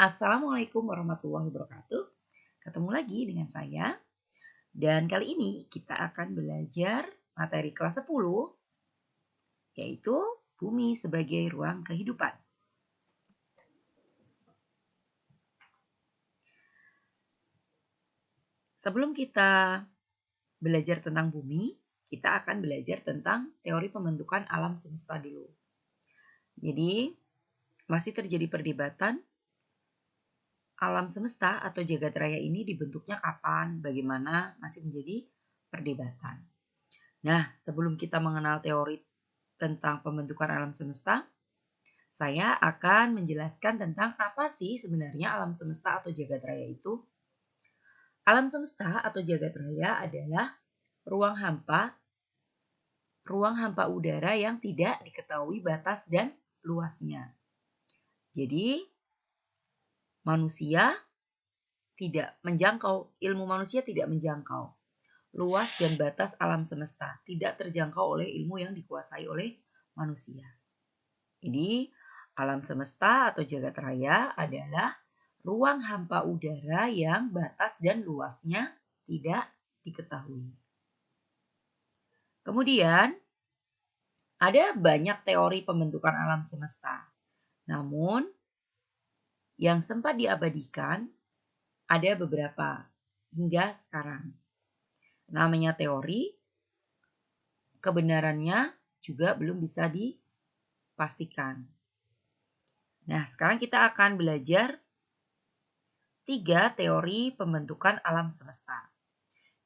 Assalamualaikum warahmatullahi wabarakatuh. Ketemu lagi dengan saya. Dan kali ini kita akan belajar materi kelas 10, yaitu bumi sebagai ruang kehidupan. Sebelum kita belajar tentang bumi, kita akan belajar tentang teori pembentukan alam semesta dulu. Jadi, masih terjadi perdebatan alam semesta atau jagat raya ini dibentuknya kapan, bagaimana, masih menjadi perdebatan. Nah, sebelum kita mengenal teori tentang pembentukan alam semesta, saya akan menjelaskan tentang apa sih sebenarnya alam semesta atau jagat raya itu. Alam semesta atau jagat raya adalah ruang hampa udara yang tidak diketahui batas dan luasnya. Jadi, ilmu manusia tidak menjangkau luas dan batas alam semesta, tidak terjangkau oleh ilmu yang dikuasai oleh manusia. Jadi, alam semesta atau jagat raya adalah ruang hampa udara yang batas dan luasnya tidak diketahui. Kemudian, ada banyak teori pembentukan alam semesta. Namun, yang sempat diabadikan ada beberapa hingga sekarang. Namanya teori, kebenarannya juga belum bisa dipastikan. Nah, sekarang kita akan belajar 3 teori pembentukan alam semesta.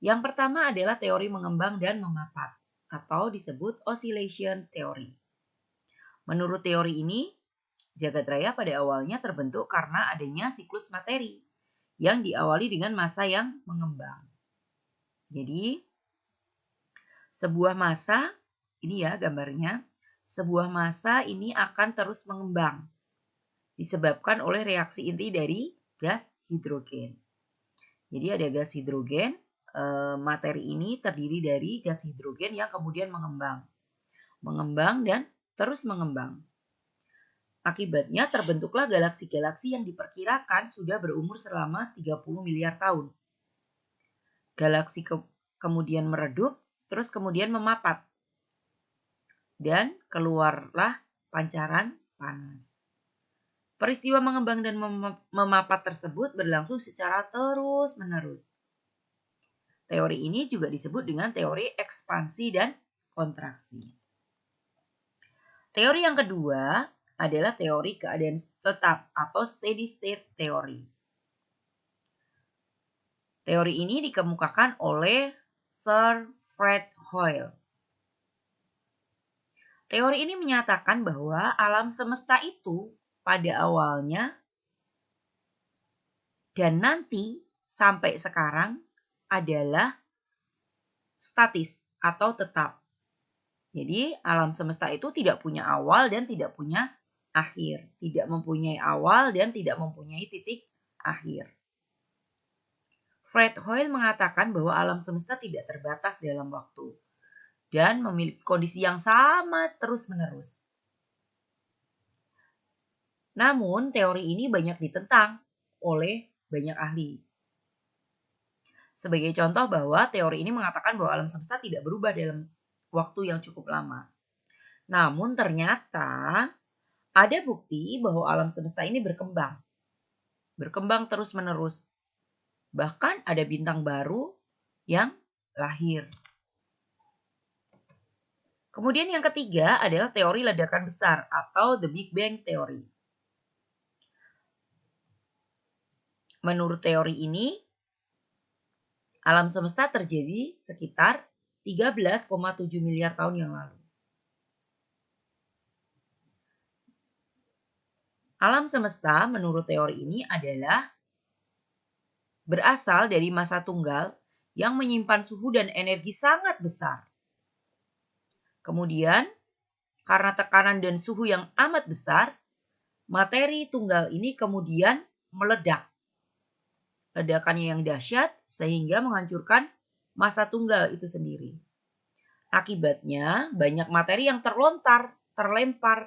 Yang pertama adalah teori mengembang dan memapat atau disebut oscillation theory. Menurut teori ini, jagat raya pada awalnya terbentuk karena adanya siklus materi yang diawali dengan massa yang mengembang. Jadi, sebuah massa, ini ya gambarnya, sebuah massa ini akan terus mengembang disebabkan oleh reaksi inti dari gas hidrogen. Jadi ada gas hidrogen, materi ini terdiri dari gas hidrogen yang kemudian mengembang dan terus mengembang. Akibatnya terbentuklah galaksi-galaksi yang diperkirakan sudah berumur selama 30 miliar tahun. Galaksi kemudian meredup, terus kemudian memapat. Dan keluarlah pancaran panas. Peristiwa mengembang dan memapat tersebut berlangsung secara terus-menerus. Teori ini juga disebut dengan teori ekspansi dan kontraksi. Teori yang kedua adalah teori keadaan tetap atau steady state theory. Teori ini dikemukakan oleh Sir Fred Hoyle. Teori ini menyatakan bahwa alam semesta itu pada awalnya dan nanti sampai sekarang adalah statis atau tetap. Jadi alam semesta itu tidak punya awal dan tidak punya akhir. Tidak mempunyai awal dan tidak mempunyai titik akhir. Fred Hoyle mengatakan bahwa alam semesta tidak terbatas dalam waktu dan memiliki kondisi yang sama terus-menerus. Namun teori ini banyak ditentang oleh banyak ahli. Sebagai contoh bahwa teori ini mengatakan bahwa alam semesta tidak berubah dalam waktu yang cukup lama. Namun ternyata ada bukti bahwa alam semesta ini berkembang. Berkembang terus-menerus. Bahkan ada bintang baru yang lahir. Kemudian yang ketiga adalah teori ledakan besar atau the Big Bang Theory. Menurut teori ini, alam semesta terjadi sekitar 13,7 miliar tahun yang lalu. Alam semesta menurut teori ini adalah berasal dari massa tunggal yang menyimpan suhu dan energi sangat besar. Kemudian, karena tekanan dan suhu yang amat besar, materi tunggal ini kemudian meledak. Ledakannya yang dahsyat sehingga menghancurkan massa tunggal itu sendiri. Akibatnya, banyak materi yang terlempar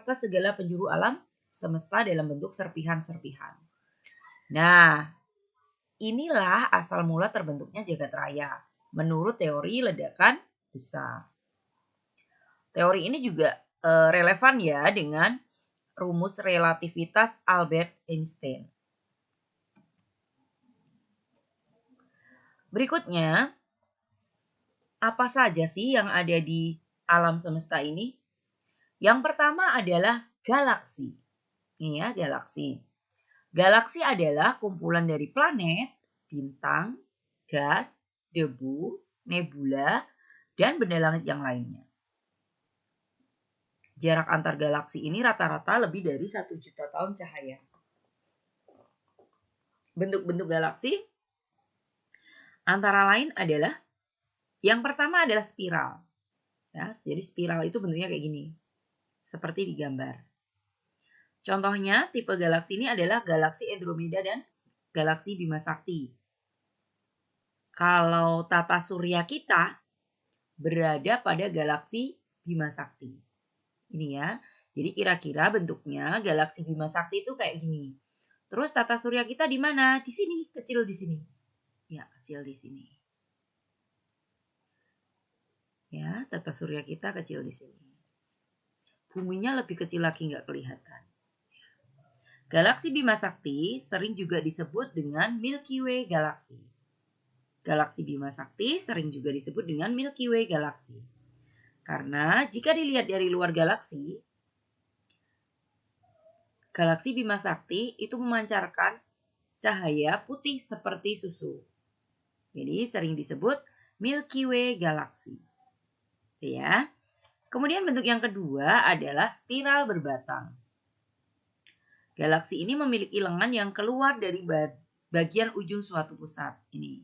ke segala penjuru alam semesta dalam bentuk serpihan-serpihan. Nah, inilah asal mula terbentuknya jagat raya menurut teori ledakan besar. Teori ini juga relevan ya dengan rumus relativitas Albert Einstein. Berikutnya, apa saja sih yang ada di alam semesta ini? Yang pertama adalah galaksi. Ini ya, galaksi. Galaksi adalah kumpulan dari planet, bintang, gas, debu, nebula, dan benda langit yang lainnya. Jarak antar galaksi ini rata-rata lebih dari 1 juta tahun cahaya. Bentuk-bentuk galaksi antara lain adalah yang pertama adalah spiral. Ya, jadi spiral itu bentuknya kayak gini. Seperti di gambar. Contohnya tipe galaksi ini adalah galaksi Andromeda dan galaksi Bima Sakti. Kalau tata surya kita berada pada galaksi Bima Sakti. Ini ya. Jadi kira-kira bentuknya galaksi Bima Sakti itu kayak gini. Terus tata surya kita di mana? Di sini, kecil di sini. Ya, kecil di sini. Ya, tata surya kita kecil di sini. Buminya lebih kecil lagi nggak kelihatan. Galaksi Bima Sakti sering juga disebut dengan Milky Way Galaxy. Galaksi Bima Sakti sering juga disebut dengan Milky Way Galaxy. Karena jika dilihat dari luar galaksi, galaksi Bima Sakti itu memancarkan cahaya putih seperti susu. Jadi sering disebut Milky Way Galaxy. Ya. Kemudian bentuk yang kedua adalah spiral berbatang. Galaksi ini memiliki lengan yang keluar dari bagian ujung suatu pusat. Ini.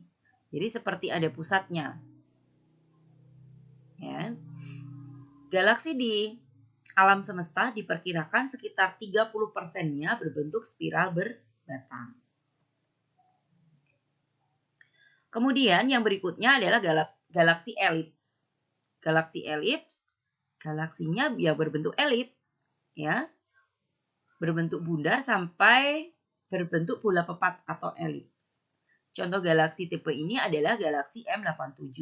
Jadi seperti ada pusatnya. Ya. Galaksi di alam semesta diperkirakan sekitar 30%-nya berbentuk spiral berbatang. Kemudian yang berikutnya adalah galaksi elips. Galaksi elips, galaksinya ya berbentuk elips, ya. Berbentuk bundar sampai berbentuk bola pepat atau elips. Contoh galaksi tipe ini adalah galaksi M87.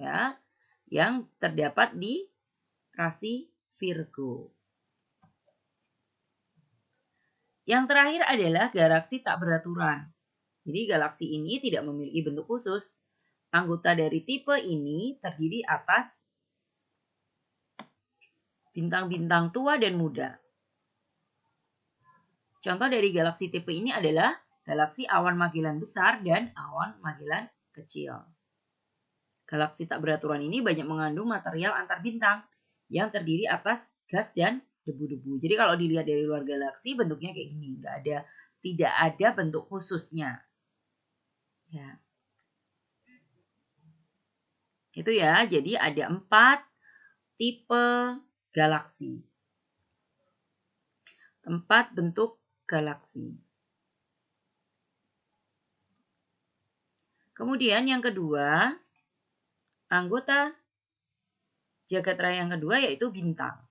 Ya, yang terdapat di rasi Virgo. Yang terakhir adalah galaksi tak beraturan. Jadi galaksi ini tidak memiliki bentuk khusus. Anggota dari tipe ini terdiri atas bintang-bintang tua dan muda. Contoh dari galaksi tipe ini adalah galaksi awan Magellan besar dan awan Magellan kecil. Galaksi tak beraturan ini banyak mengandung material antar bintang yang terdiri atas gas dan debu-debu. Jadi kalau dilihat dari luar galaksi bentuknya kayak gini, tidak ada bentuk khususnya. Ya. Itu ya, jadi ada 4 tipe galaksi. 4 bentuk galaksi. Kemudian yang kedua, anggota jagat raya yang kedua yaitu bintang.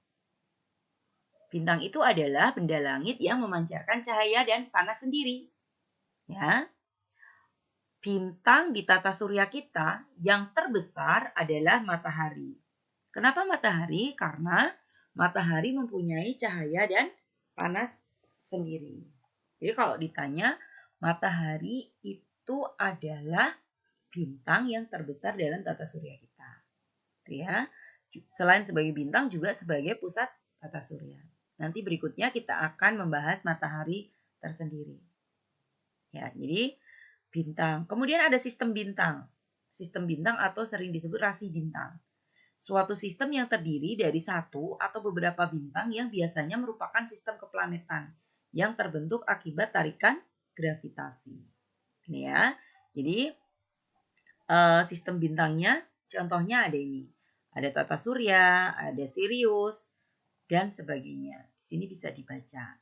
Bintang itu adalah benda langit yang memancarkan cahaya dan panas sendiri. Ya. Bintang di tata surya kita yang terbesar adalah matahari. Kenapa matahari? Karena matahari mempunyai cahaya dan panas sendiri. Jadi kalau ditanya, matahari itu adalah bintang yang terbesar dalam tata surya kita. Ya. Selain sebagai bintang juga sebagai pusat tata surya. Nanti berikutnya kita akan membahas matahari tersendiri. Ya, jadi bintang. Kemudian ada sistem bintang. Sistem bintang atau sering disebut rasi bintang. Suatu sistem yang terdiri dari satu atau beberapa bintang yang biasanya merupakan sistem keplanetan yang terbentuk akibat tarikan gravitasi. Ini ya. Jadi sistem bintangnya contohnya ada ini. Ada tata surya, ada Sirius, dan sebagainya. Di sini bisa dibaca.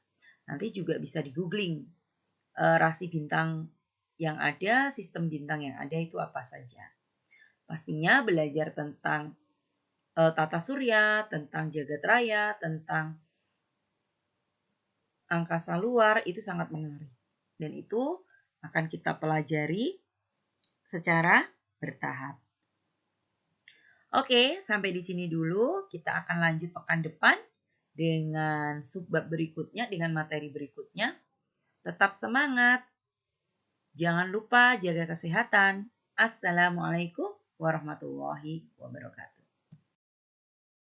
Nanti juga bisa di googling rasi bintang yang ada, sistem bintang yang ada itu apa saja. Pastinya belajar tentang tata surya, tentang jagat raya, tentang angkasa luar itu sangat menarik. dan itu akan kita pelajari secara bertahap. Oke, sampai di sini dulu. Kita akan lanjut pekan depan dengan subbab berikutnya, dengan materi berikutnya. Tetap semangat. Jangan lupa jaga kesehatan. Assalamualaikum warahmatullahi wabarakatuh.